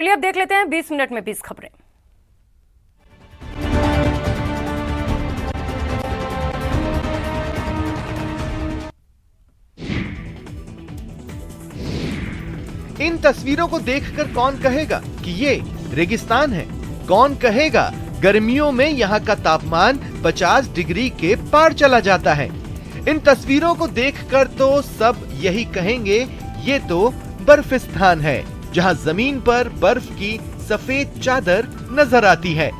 चलिए अब देख लेते हैं 20 मिनट में 20 खबरें। इन तस्वीरों को देखकर कौन कहेगा कि ये रेगिस्तान है? कौन कहेगा गर्मियों में यहाँ का तापमान 50 डिग्री के पार चला जाता है? इन तस्वीरों को देखकर तो सब यही कहेंगे, ये तो बर्फिस्तान है, जहाँ जमीन पर बर्फ की सफेद चादर नजर आती है।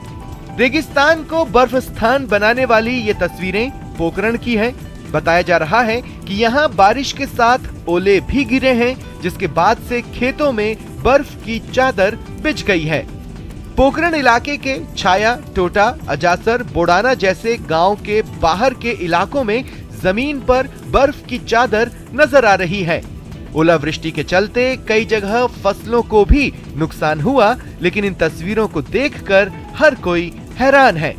रेगिस्तान को बर्फिस्तान बनाने वाली ये तस्वीरें पोखरण की है। बताया जा रहा है कि यहाँ बारिश के साथ ओले भी गिरे हैं, जिसके बाद से खेतों में बर्फ की चादर बिछ गई है। पोखरण इलाके के छाया, टोटा, अजासर, बोडाना जैसे गांव के बाहर के इलाकों में जमीन पर बर्फ की चादर नजर आ रही है। ओलावृष्टि के चलते कई जगह फसलों को भी नुकसान हुआ, लेकिन इन तस्वीरों को देखकर हर कोई हैरान है।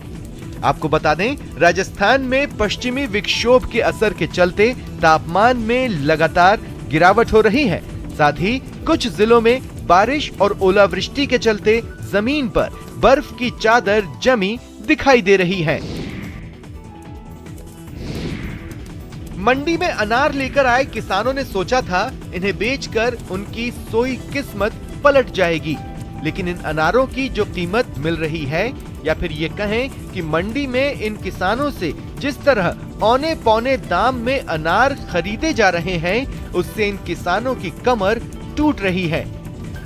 आपको बता दें, राजस्थान में पश्चिमी विक्षोभ के असर के चलते तापमान में लगातार गिरावट हो रही है। साथ ही कुछ जिलों में बारिश और ओलावृष्टि के चलते जमीन पर बर्फ की चादर जमी दिखाई दे रही है। मंडी में अनार लेकर आए किसानों ने सोचा था इन्हें बेचकर उनकी सोई किस्मत पलट जाएगी, लेकिन इन अनारों की जो कीमत मिल रही है, या फिर ये कहें कि मंडी में इन किसानों से जिस तरह औने पौने दाम में अनार खरीदे जा रहे हैं, उससे इन किसानों की कमर टूट रही है।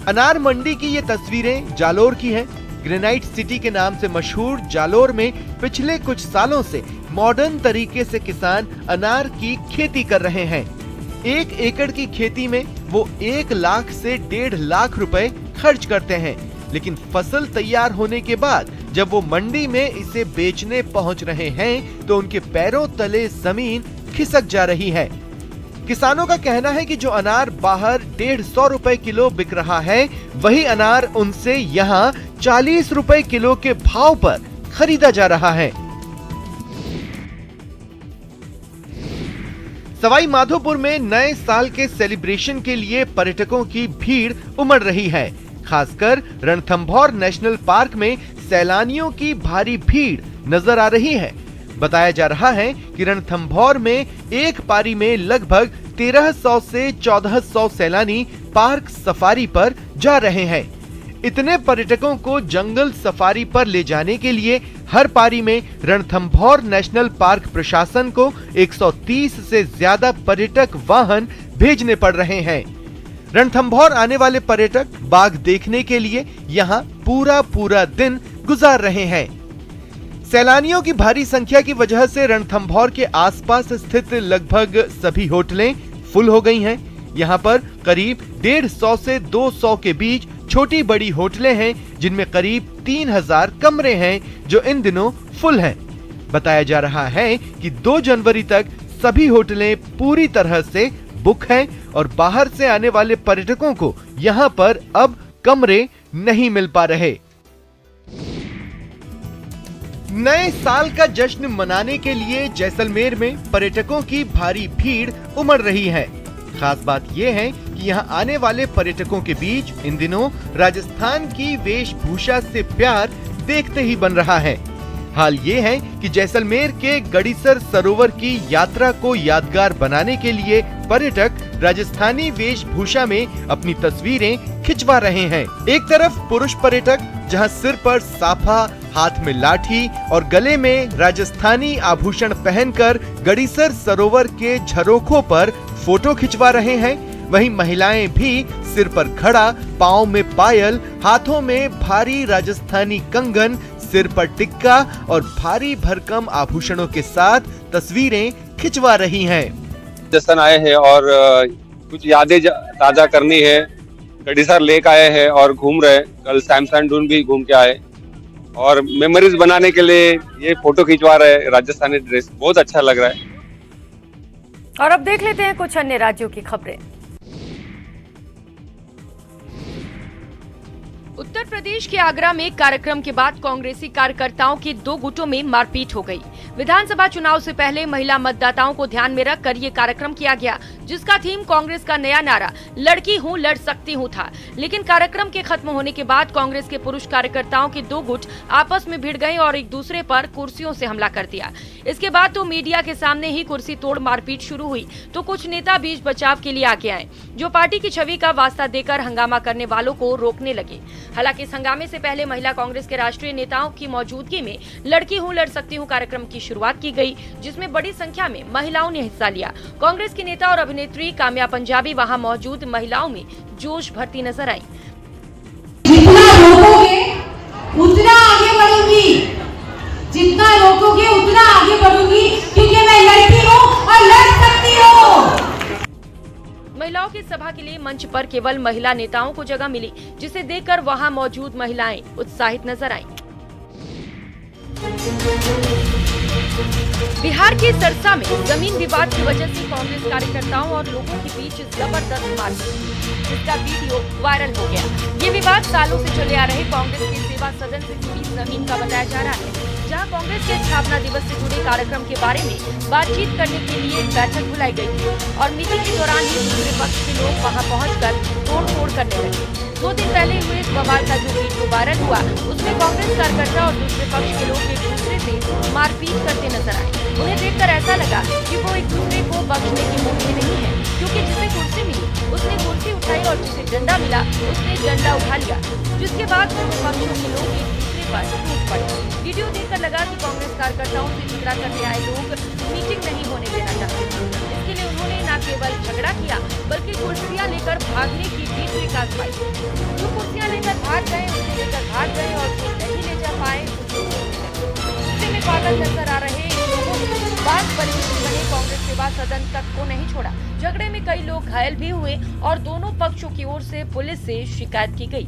अनार मंडी की ये तस्वीरें जालोर की हैं। ग्रेनाइट सिटी के नाम से मशहूर जालोर में पिछले कुछ सालों से मॉडर्न तरीके से किसान अनार की खेती कर रहे हैं। 1 एकड़ की खेती में वो 1 लाख से 1.5 लाख रुपए खर्च करते हैं, लेकिन फसल तैयार होने के बाद जब वो मंडी में इसे बेचने पहुंच रहे हैं तो उनके पैरों तले जमीन खिसक जा रही है। किसानों का कहना है कि जो अनार बाहर 150 रुपए किलो बिक रहा है, वही अनार उनसे यहाँ 40 रुपए किलो के भाव पर खरीदा जा रहा है। सवाई माधोपुर में नए साल के सेलिब्रेशन के लिए पर्यटकों की भीड़ उमड़ रही है। खासकर रणथंभौर नेशनल पार्क में सैलानियों की भारी भीड़ नजर आ रही है। बताया जा रहा है कि रणथंभौर में एक पारी में लगभग 1300 से 1400 सैलानी पार्क सफारी पर जा रहे हैं। इतने पर्यटकों को जंगल सफारी पर ले जाने के लिए हर पारी में रणथंभौर नेशनल पार्क प्रशासन को 130 से ज्यादा पर्यटक वाहन भेजने पड़ रहे हैं। रणथंभौर आने वाले पर्यटक बाघ देखने के लिए यहाँ पूरा दिन गुजार रहे हैं। सैलानियों की भारी संख्या की वजह से रणथंभौर के आसपास स्थित लगभग सभी होटलें फुल हो गई हैं। यहाँ पर करीब 150 से 200 के बीच छोटी बड़ी होटलें हैं, जिनमें करीब 3000 कमरे हैं, जो इन दिनों फुल हैं। बताया जा रहा है कि 2 जनवरी तक सभी होटलें पूरी तरह से बुक हैं और बाहर से आने वाले पर्यटकों को यहाँ पर अब कमरे नहीं मिल पा रहे। नए साल का जश्न मनाने के लिए जैसलमेर में पर्यटकों की भारी भीड़ उमड़ रही है। खास बात यह है कि यहाँ आने वाले पर्यटकों के बीच इन दिनों राजस्थान की वेशभूषा से प्यार देखते ही बन रहा है। हाल ये है कि जैसलमेर के गड़ीसर सरोवर की यात्रा को यादगार बनाने के लिए पर्यटक राजस्थानी वेशभूषा में अपनी तस्वीरें खिंचवा रहे हैं। एक तरफ पुरुष पर्यटक जहां सिर पर साफा, हाथ में लाठी और गले में राजस्थानी आभूषण पहनकर गड़ीसर सरोवर के झरोखों पर फोटो खिंचवा रहे हैं, वहीं महिलाएं भी सिर पर घड़ा, पांव में पायल, हाथों में भारी राजस्थानी कंगन, सिर पर टिक्का और भारी भरकम आभूषणों के साथ तस्वीरें खिंचवा रही हैं। राजस्थान आए हैं और कुछ यादें ताजा करनी है। गड़ीसर लेक आए हैं और घूम रहे। कल सैमसंग डून भी घूम के आए और मेमोरीज बनाने के लिए ये फोटो खिंचवा रहे। राजस्थानी ड्रेस बहुत अच्छा लग रहा है। और अब देख लेते हैं कुछ अन्य राज्यों की खबरें। उत्तर प्रदेश के आगरा में कार्यक्रम के बाद कांग्रेसी कार्यकर्ताओं की 2 गुटों में मारपीट हो गई। विधानसभा चुनाव से पहले महिला मतदाताओं को ध्यान में रखकर ये कार्यक्रम किया गया। जिसका थीम कांग्रेस का नया नारा लड़की हूँ लड़ सकती हूँ था। लेकिन कार्यक्रम के खत्म होने के बाद कांग्रेस के पुरुष कार्यकर्ताओं के दो गुट आपस में भिड़ गए और एक दूसरे पर कुर्सियों से हमला कर दिया। इसके बाद तो मीडिया के सामने ही कुर्सी तोड़ मारपीट शुरू हुई तो कुछ नेता बीच बचाव के लिए आगे आए, जो पार्टी की छवि का वास्ता देकर हंगामा करने वालों को रोकने लगे। हालांकि इस हंगामे से पहले महिला कांग्रेस के राष्ट्रीय नेताओं की मौजूदगी में लड़की हूँ लड़ सकती हूँ कार्यक्रम की शुरुआत की गई, जिसमें बड़ी संख्या में महिलाओं ने हिस्सा लिया। कांग्रेस की नेता और अभिनेत्री काम्या पंजाबी वहां मौजूद महिलाओं में जोश भरती नजर आई। जितना रोकोगे उतना आगे बढ़ूंगी, जितना रोकोगे उतना आगे बढ़ूंगी, क्योंकि मैं लड़की हूँ और लड़ सकती हूँ। महिलाओं की सभा के लिए मंच पर केवल महिला नेताओं को जगह मिली, जिसे देखकर वहां मौजूद महिलाएं उत्साहित नजर आईं। बिहार के सरसा में जमीन विवाद की वजह से कांग्रेस कार्यकर्ताओं और लोगों के बीच जबरदस्त मारपीट, जिसका वीडियो वायरल हो गया। ये विवाद सालों से चले आ रहे कांग्रेस के सेवा सदन से जुड़ी जमीन का बताया जा रहा है, जहां कांग्रेस के स्थापना दिवस से जुड़े कार्यक्रम के बारे में बातचीत करने के लिए बैठक बुलाई गई थी और मीटिंग के दौरान ही दूसरे पक्ष के लोग वहां पहुंचकर तोड़-फोड़ करने लगे। 2 दिन पहले हुए इस बवाल का जो वीडियो वायरल हुआ, उसमें कांग्रेस कार्यकर्ता और दूसरे पक्ष के लोग एक दूसरे से मारपीट करते नजर आए। उन्हें देखकर ऐसा लगा कि वो एक दूसरे को बख्शने की मूड में नहीं है, क्योंकि जिसे कुर्सी मिली उसने कुर्सी उठाई और जिसे डंडा मिला उसने डंडा उठा लिया, जिसके बाद दोनों पक्षों के लोग एक दूसरे पर टूट पड़े। वीडियो देखकर लगा कि कांग्रेस कार्यकर्ताओं से झगड़ा करने आए लोग मीटिंग नहीं होने देना चाहते। इसके लिए उन्होंने न केवल झगड़ा किया बल्कि कुर्सियां लेकर भागने की भी ट्रिक आजमाई। जो कुर्सियां लेकर भाग गए उसे लेकर भाग गए और जो नहीं ले जा पाए गुस्से में पागल नजर आ रहे इन लोगों ने बात परिस्थिति बने कांग्रेस सेवा सदन तक को नहीं छोड़ा। झगड़े में कई लोग घायल भी हुए और दोनों पक्षों की ओर से पुलिस से शिकायत की गई।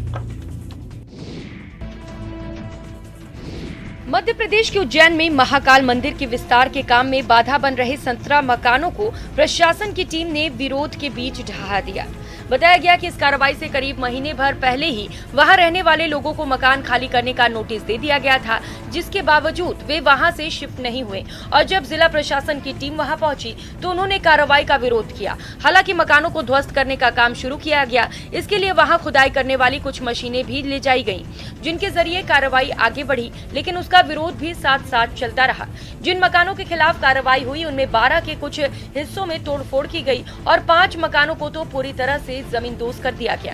मध्य प्रदेश के उज्जैन में महाकाल मंदिर के विस्तार के काम में बाधा बन रहे 17 मकानों को प्रशासन की टीम ने विरोध के बीच ढहा दिया। बताया गया कि इस कार्रवाई से करीब महीने भर पहले ही वहां रहने वाले लोगों को मकान खाली करने का नोटिस दे दिया गया था, जिसके बावजूद वे वहां से शिफ्ट नहीं हुए और जब जिला प्रशासन की टीम वहां पहुंची तो उन्होंने कार्रवाई का विरोध किया। हालांकि मकानों को ध्वस्त करने का काम शुरू किया गया। इसके लिए वहां खुदाई करने वाली कुछ मशीनें भी ले जाई गयी, जिनके जरिए कार्रवाई आगे बढ़ी, लेकिन उसका विरोध भी साथ साथ चलता रहा। जिन मकानों के खिलाफ कार्रवाई हुई उनमें 12 के कुछ हिस्सों में तोड़फोड़ की गई और 5 मकानों को तो पूरी तरह से जमींदोज कर दिया गया।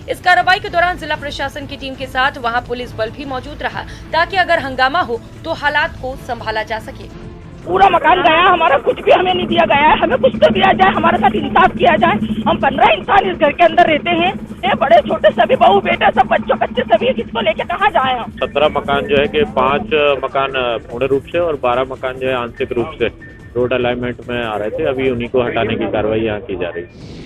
इस कार्रवाई के दौरान जिला प्रशासन की टीम के साथ वहां पुलिस बल भी मौजूद रहा, ताकि अगर हंगामा हो तो हालात को संभाला जा सके। पूरा मकान गया, हमारा कुछ भी हमें नहीं दिया गया है। हमें कुछ तो दिया जाए, हमारे साथ इंसाफ किया जाए। हम 15 इंसान इस घर के अंदर रहते हैं, ये बड़े छोटे सभी बहू बेटे सब बच्चे सभी, किसको लेके कहाँ जाए हम। 17 मकान जो है कि 5 मकान पूर्ण रूप से और 12 मकान जो है आंशिक रूप से रोड अलाइनमेंट में आ रहे थे। अभी उन्हीं को हटाने की कार्रवाई यहाँ की जा रही है।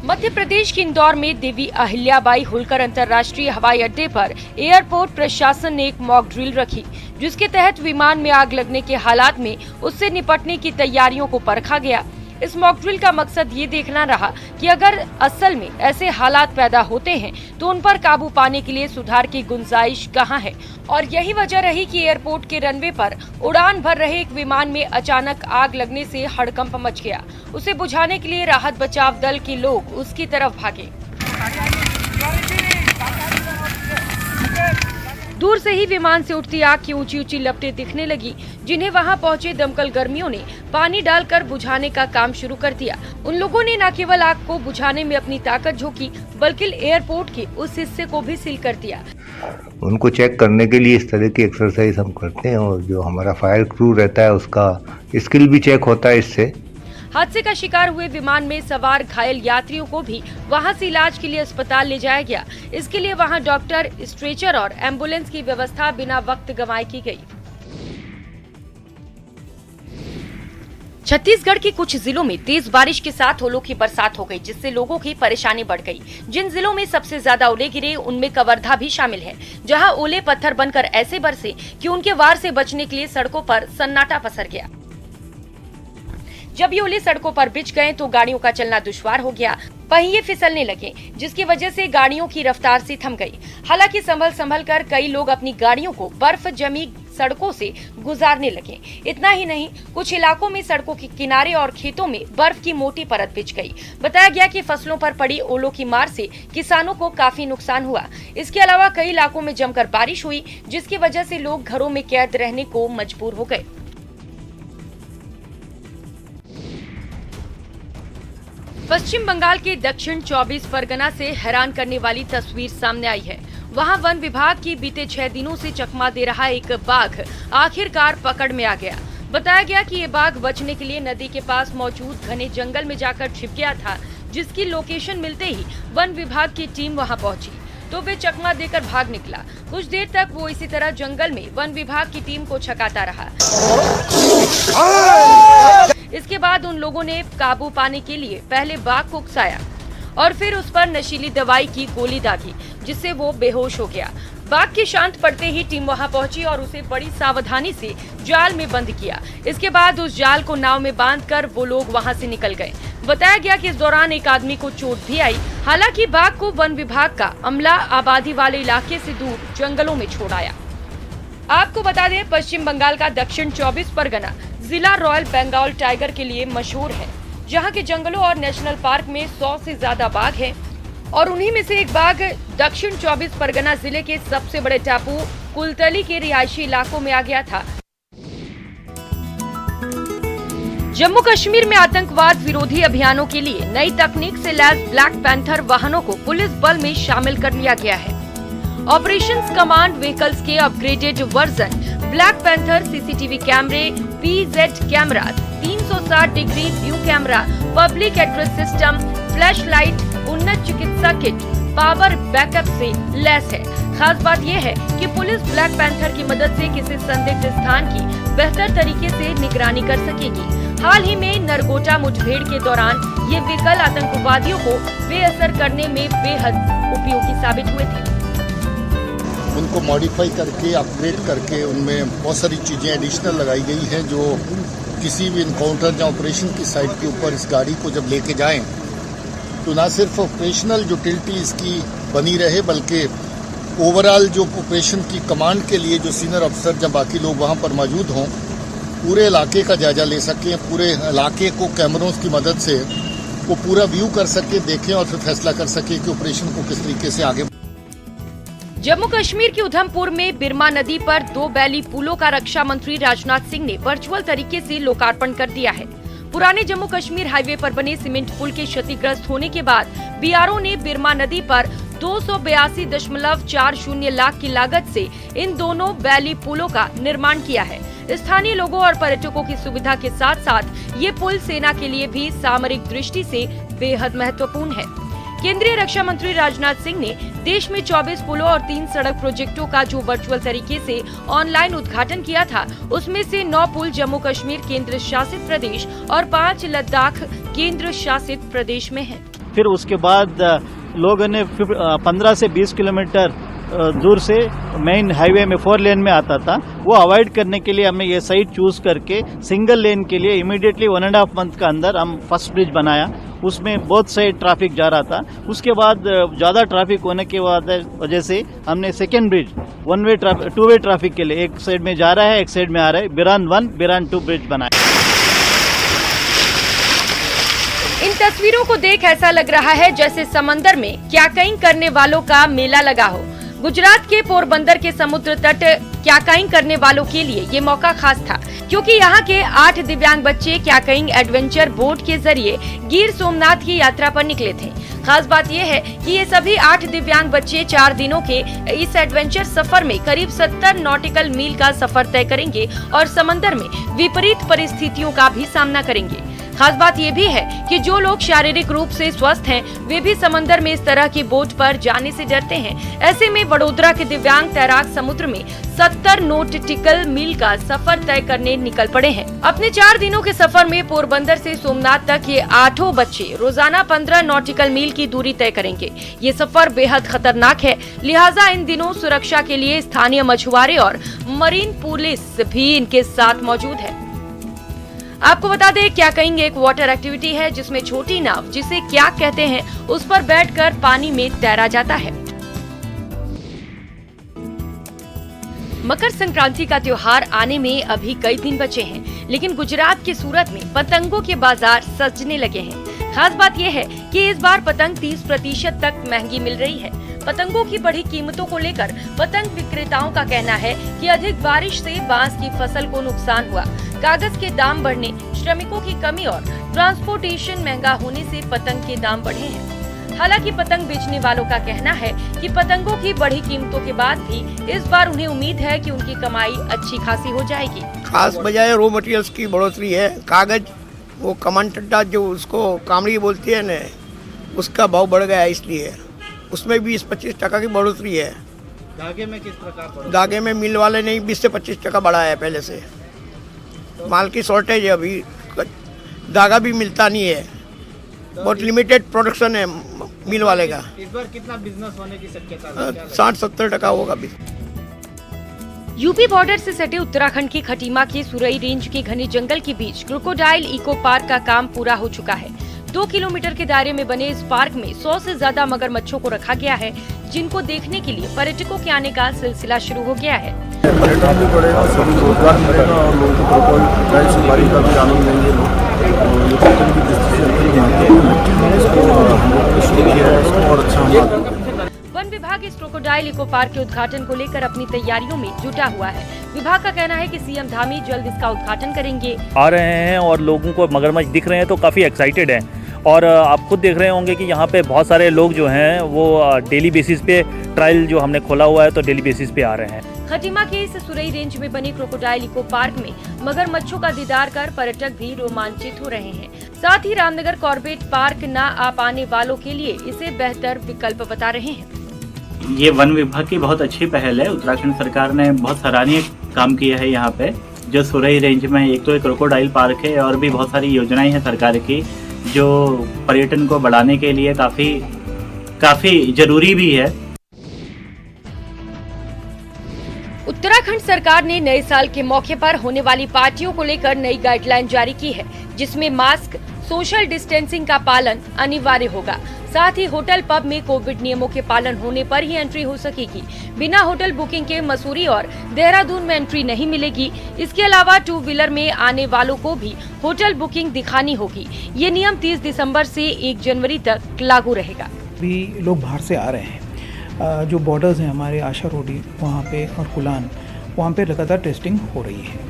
मध्य प्रदेश के इंदौर में देवी अहिल्याबाई होलकर अंतर्राष्ट्रीय हवाई अड्डे पर एयरपोर्ट प्रशासन ने एक मॉक ड्रिल रखी, जिसके तहत विमान में आग लगने के हालात में उससे निपटने की तैयारियों को परखा गया। इस मॉक ड्रिल का मकसद ये देखना रहा कि अगर असल में ऐसे हालात पैदा होते हैं तो उन पर काबू पाने के लिए सुधार की गुंजाइश कहां है। और यही वजह रही कि एयरपोर्ट के रनवे पर उड़ान भर रहे एक विमान में अचानक आग लगने से हड़कंप मच गया। उसे बुझाने के लिए राहत बचाव दल के लोग उसकी तरफ भागे। दूर से ही विमान से उठती आग की ऊंची ऊंची लपटें दिखने लगी, जिन्हें वहां पहुंचे दमकल कर्मियों ने पानी डालकर बुझाने का काम शुरू कर दिया। उन लोगों ने न केवल आग को बुझाने में अपनी ताकत झोंकी, बल्कि एयरपोर्ट के उस हिस्से को भी सील कर दिया। उनको चेक करने के लिए इस तरह की एक्सरसाइज हम करते हैं और जो हमारा फायर क्रू रहता है उसका स्किल भी चेक होता है इससे। हादसे का शिकार हुए विमान में सवार घायल यात्रियों को भी वहां से इलाज के लिए अस्पताल ले जाया गया। इसके लिए वहां डॉक्टर, स्ट्रेचर और एम्बुलेंस की व्यवस्था बिना वक्त गंवाए की गई। छत्तीसगढ़ के कुछ जिलों में तेज बारिश के साथ ओलों की बरसात हो गई, जिससे लोगों की परेशानी बढ़ गई। जिन जिलों में सबसे ज्यादा ओले गिरे उनमें कवर्धा भी शामिल है, जहां ओले पत्थर बनकर ऐसे बरसे कि उनके वार से बचने के लिए सड़कों पर सन्नाटा पसर गया। जब ये ओले सड़कों पर बिछ गए तो गाड़ियों का चलना दुश्वार हो गया, पहिए फिसलने लगे, जिसकी वजह से गाड़ियों की रफ्तार से थम गई। हालांकि संभल कर कई लोग अपनी गाड़ियों को बर्फ जमी सड़कों से गुजारने लगे। इतना ही नहीं, कुछ इलाकों में सड़कों के किनारे और खेतों में बर्फ की मोटी परत बिछ गई। बताया गया कि फसलों पर पड़ी ओलों की मार से किसानों को काफी नुकसान हुआ। इसके अलावा कई इलाकों में जमकर बारिश हुई, जिसकी वजह से लोग घरों में कैद रहने को मजबूर हो गए। पश्चिम बंगाल के दक्षिण 24 परगना से हैरान करने वाली तस्वीर सामने आई है। वहां वन विभाग की बीते 6 दिनों से चकमा दे रहा एक बाघ आखिरकार पकड़ में आ गया। बताया गया कि ये बाघ बचने के लिए नदी के पास मौजूद घने जंगल में जाकर छिप गया था, जिसकी लोकेशन मिलते ही वन विभाग की टीम वहां पहुंची तो वे चकमा देकर भाग निकला। कुछ देर तक वो इसी तरह जंगल में वन विभाग की टीम को छकाता रहा। इसके बाद उन लोगों ने काबू पाने के लिए पहले बाघ को उकसाया और फिर उस पर नशीली दवाई की गोली दागी, जिससे वो बेहोश हो गया। बाघ के शांत पड़ते ही टीम वहां पहुंची और उसे बड़ी सावधानी से जाल में बंद किया। इसके बाद उस जाल को नाव में बांधकर वो लोग वहां से निकल गए। बताया गया कि इस दौरान एक आदमी को चोट भी आई। हालांकि बाघ को वन विभाग का अमला आबादी वाले इलाके से दूर जंगलों में छोड़ आया। आपको बता दें, पश्चिम बंगाल का दक्षिण 24 परगना जिला रॉयल बंगाल टाइगर के लिए मशहूर है, जहां के जंगलों और नेशनल पार्क में 100 से ज्यादा बाघ हैं और उन्हीं में से एक बाघ दक्षिण 24 परगना जिले के सबसे बड़े टापू कुलतली के रिहायशी इलाकों में आ गया था। जम्मू कश्मीर में आतंकवाद विरोधी अभियानों के लिए नई तकनीक से लैस ब्लैक पैंथर वाहनों को पुलिस बल में शामिल कर लिया गया है। ऑपरेशंस कमांड व्हीकल्स के upgraded version black panther CCTV कैमरे, PZ camera, 360 degree view camera, public address system, flash light, उन्नत चिकित्सा किट, पावर बैकअप से लैस है। खास बात यह है कि पुलिस ब्लैक पैंथर की मदद से किसी संदिग्ध स्थान की बेहतर तरीके से निगरानी कर सकेगी। हाल ही में नरगोटा मुठभेड़ के दौरान ये व्हीकल आतंकवादियों को बेअसर करने में बेहद उपयोगी साबित हुए थे। उनको मॉडिफाई करके, अपग्रेड करके उनमें बहुत सारी चीजें एडिशनल लगाई गई हैं, जो किसी भी इनकाउंटर या ऑपरेशन की साइट के ऊपर इस गाड़ी को जब लेके जाएं तो ना सिर्फ ऑपरेशनल यूटिलिटी इसकी बनी रहे, बल्कि ओवरऑल जो ऑपरेशन की कमांड के लिए जो सीनियर अफसर जब बाकी लोग वहां पर मौजूद हों, पूरे इलाके का जायजा ले सकें, पूरे इलाके को कैमरों की मदद से वो पूरा व्यू कर सके, देखें और फिर फैसला कर सके कि ऑपरेशन को किस तरीके से आगे। जम्मू कश्मीर के उधमपुर में बिरमा नदी पर 2 बैली पुलों का रक्षा मंत्री राजनाथ सिंह ने वर्चुअल तरीके से लोकार्पण कर दिया है। पुराने जम्मू कश्मीर हाईवे पर बने सीमेंट पुल के क्षतिग्रस्त होने के बाद बीआरओ ने बिरमा नदी पर 282.40 लाख की लागत से इन दोनों बैली पुलों का निर्माण किया है। स्थानीय लोगों और पर्यटकों की सुविधा के साथ साथ ये पुल सेना के लिए भी सामरिक दृष्टि से बेहद महत्वपूर्ण है। केंद्रीय रक्षा मंत्री राजनाथ सिंह ने देश में 24 पुलों और 3 सड़क प्रोजेक्टों का जो वर्चुअल तरीके से ऑनलाइन उद्घाटन किया था, उसमें से 9 पुल जम्मू कश्मीर केंद्र शासित प्रदेश और 5 लद्दाख केंद्र शासित प्रदेश में हैं। फिर उसके बाद लोगों ने 15 से 20 किलोमीटर दूर से मेन हाईवे में 4 लेन में आता था, वो अवॉइड करने के लिए हमने ये साइट चूज करके सिंगल लेन के लिए इमीडिएटली 1.5 मंथ का अंदर हम फर्स्ट ब्रिज बनाया। उसमें बहुत साइड ट्रैफिक जा रहा था। उसके बाद ज़्यादा ट्रैफिक होने के वजह से हमने सेकेंड ब्रिज 2 वे ट्रैफिक के लिए एक साइड में जा रहा है, एक साइड में आ रहा है, बिरान 1 बिरान 2 ब्रिज बनाया। इन तस्वीरों को देख ऐसा लग रहा है जैसे समंदर में क्याकाइंग करने वालों का मेला लगा हो। गुजरात के पोरबंदर के समुद्र तट क्याकाइंग करने वालों के लिए ये मौका खास था, क्योंकि यहाँ के 8 दिव्यांग बच्चे क्याकाइंग एडवेंचर बोट के जरिए गिर सोमनाथ की यात्रा पर निकले थे। खास बात यह है कि ये सभी 8 दिव्यांग बच्चे 4 दिनों के इस एडवेंचर सफर में करीब 70 नॉटिकल मील का सफर तय करेंगे और समंदर में विपरीत परिस्थितियों का भी सामना करेंगे। खास बात ये भी है कि जो लोग शारीरिक रूप से स्वस्थ हैं, वे भी समंदर में इस तरह की बोट पर जाने से डरते हैं। ऐसे में वडोदरा के दिव्यांग तैराक समुद्र में 70 नॉटिकल मील का सफर तय करने निकल पड़े हैं। अपने 4 दिनों के सफर में पोरबंदर से सोमनाथ तक ये 8 बच्चे रोजाना 15 नॉटिकल मील की दूरी तय करेंगे। ये सफर बेहद खतरनाक है, लिहाजा इन दिनों सुरक्षा के लिए स्थानीय मछुआरे और मरीन पुलिस भी इनके साथ मौजूद है। आपको बता दें, क्याकाइंग एक वाटर एक्टिविटी है जिसमें छोटी नाव, जिसे क्याक कहते हैं, उस पर बैठकर पानी में तैरा जाता है। मकर संक्रांति का त्योहार आने में अभी कई दिन बचे हैं, लेकिन गुजरात के सूरत में पतंगों के बाजार सजने लगे हैं। खास बात यह है कि इस बार पतंग 30% तक महंगी मिल रही है। पतंगों की बढ़ी कीमतों को लेकर पतंग विक्रेताओं का कहना है कि अधिक बारिश से बांस की फसल को नुकसान हुआ। कागज के दाम बढ़ने, श्रमिकों की कमी और ट्रांसपोर्टेशन महंगा होने से पतंग के दाम बढ़े हैं। हालांकि पतंग बेचने वालों का कहना है कि पतंगों की बढ़ी कीमतों के बाद भी इस बार उन्हें उम्मीद है कि उनकी कमाई अच्छी खासी हो जाएगी। खास वजह रॉ मटेरियल्स की बढ़ोतरी है। कागज, वो कमान टड्डा जो उसको कामड़ी बोलती है न, उसका भाव बढ़ गया है, इसलिए उसमें 20-25% की बढ़ोतरी है। धागे में किस प्रकार? धागे में मिल वाले ने 20 से 25% बढ़ाया है पहले से। माल की शॉर्टेज है, अभी धागा भी मिलता नहीं है, बहुत लिमिटेड प्रोडक्शन है मिल वाले का। इस बार कितना बिजनेस होने की शक्यता है? 60-70% होगा। यूपी बॉर्डर से सटे उत्तराखंड के खटीमा के सुरई रेंज के घने जंगल के बीच क्रोकोडाइल इको पार्क का काम पूरा हो चुका है। 2 किलोमीटर के दायरे में बने इस पार्क में 100 से ज्यादा मगरमच्छों को रखा गया है, जिनको देखने के लिए पर्यटकों के आने का सिलसिला शुरू हो गया है। पर्यटन भी बढ़ेगा, सभी रोजगार मिलेगा और लोगों को क्रोकोडाइल सफारी का भी आनंद लेंगे लोग। वन विभाग इस क्रोकोडाइल इको पार्क के उद्घाटन को लेकर अपनी तैयारियों में जुटा हुआ है। विभाग का कहना है कि सीएम धामी जल्द इसका उद्घाटन करेंगे। आ रहे हैं और लोगों को मगरमच्छ दिख रहे हैं तो काफ़ी एक्साइटेड हैं। और आप खुद देख रहे होंगे कि यहाँ पे बहुत सारे लोग जो हैं वो डेली बेसिस पे ट्रायल जो हमने खोला हुआ है तो डेली बेसिस पे आ रहे हैं। खटीमा के इस सुरई रेंज में बने क्रोकोडाइल इको पार्क में मगरमच्छों का दीदार कर पर्यटक भी रोमांचित हो रहे हैं। साथ ही रामनगर कॉर्बेट पार्क न आ पाने वालों के लिए इसे बेहतर विकल्प बता रहे हैं। ये वन विभाग की बहुत अच्छी पहल है। उत्तराखंड सरकार ने बहुत सराहनीय काम किया है। यहाँ पे जो सुरई रेंज में एक तो एक क्रोकोडाइल पार्क है और भी बहुत सारी योजनाएं हैं सरकार की जो पर्यटन को बढ़ाने के लिए काफी जरूरी भी है। उत्तराखंड सरकार ने नए साल के मौके पर होने वाली पार्टियों को लेकर नई गाइडलाइन जारी की है, जिसमें मास्क, सोशल डिस्टेंसिंग का पालन अनिवार्य होगा। साथ ही होटल पब में कोविड नियमों के पालन होने पर ही एंट्री हो सकेगी। बिना होटल बुकिंग के मसूरी और देहरादून में एंट्री नहीं मिलेगी। इसके अलावा 2 व्हीलर में आने वालों को भी होटल बुकिंग दिखानी होगी। ये नियम 30 दिसंबर से 1 जनवरी तक लागू रहेगा। भी लोग बाहर से आ रहे हैं, जो बॉर्डर्स हैं हमारे आशा रोडी वहाँ पे और कुलान, वहाँ पे लगातार टेस्टिंग हो रही है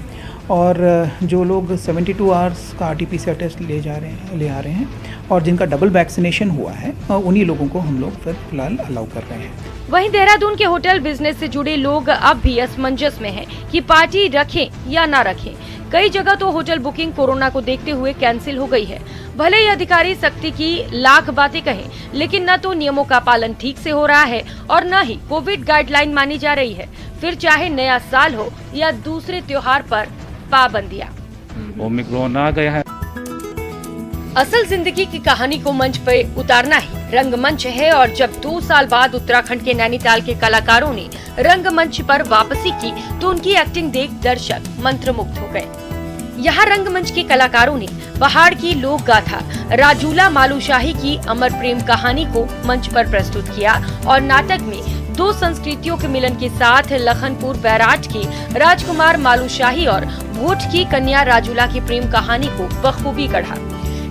और जो लोग 72 आवर्स का RT-PCR टेस्ट ले आ रहे हैं और जिनका डबल वैक्सीनेशन हुआ है उन्हीं लोगों को हम लोग फिलहाल अलाउ कर रहे हैं। वहीं देहरादून के होटल बिजनेस से जुड़े लोग अब भी असमंजस में हैं कि पार्टी रखें या ना रखें। कई जगह तो होटल बुकिंग कोरोना को देखते हुए कैंसिल हो गई है। भले ही अधिकारी सख्ती की लाख बातें कहें, लेकिन न तो नियमों का पालन ठीक से हो रहा है और न ही कोविड गाइडलाइन मानी जा रही है। फिर चाहे नया साल हो या दूसरे त्योहार पर पाबंदियां। ओमिक्रॉन आ गया है। असल जिंदगी की कहानी को मंच पर उतारना ही रंगमंच है और जब 2 साल बाद उत्तराखंड के नैनीताल के कलाकारों ने रंगमंच पर वापसी की तो उनकी एक्टिंग देख दर्शक मंत्रमुग्ध हो गए। यहाँ रंगमंच के कलाकारों ने पहाड़ की लोक गाथा राजूला मालूशाही की अमर प्रेम कहानी को मंच पर प्रस्तुत किया और नाटक में 2 संस्कृतियों के मिलन के साथ लखनपुर बैराज के राजकुमार मालूशाही और भोट की कन्या राजूला की प्रेम कहानी को बखूबी गढ़ा।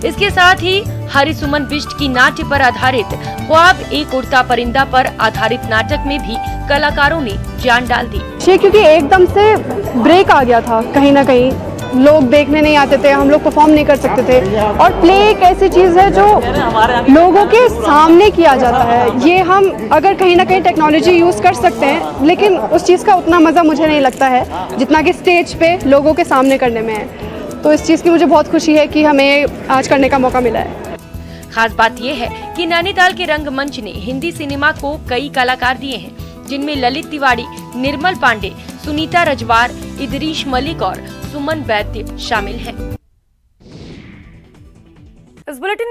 इसके साथ ही हरिसुमन बिष्ट की नाट्य पर आधारित ख्वाब एक उड़ता परिंदा पर आधारित नाटक में भी कलाकारों ने जान डाल दी। क्योंकि एकदम से ब्रेक आ गया था, कहीं ना कहीं लोग देखने नहीं आते थे, हम लोग परफॉर्म नहीं कर सकते थे और प्ले एक ऐसी चीज़ है जो लोगों के सामने किया जाता है। ये हम अगर कहीं ना कहीं टेक्नोलॉजी यूज़ कर सकते हैं, लेकिन उस चीज़ का उतना मज़ा मुझे नहीं लगता है जितना कि स्टेज पे लोगों के सामने करने में है। तो इस चीज़ की मुझे बहुत खुशी है कि हमें आज करने का मौका मिला है। खास बात यह है कि नैनीताल के रंगमंच ने हिंदी सिनेमा को कई कलाकार दिए हैं, जिनमें ललित तिवारी, निर्मल पांडे, सुनीता रजवार, इदरीश मलिक और सुमन वैद्य शामिल हैं। इस बुलेटिन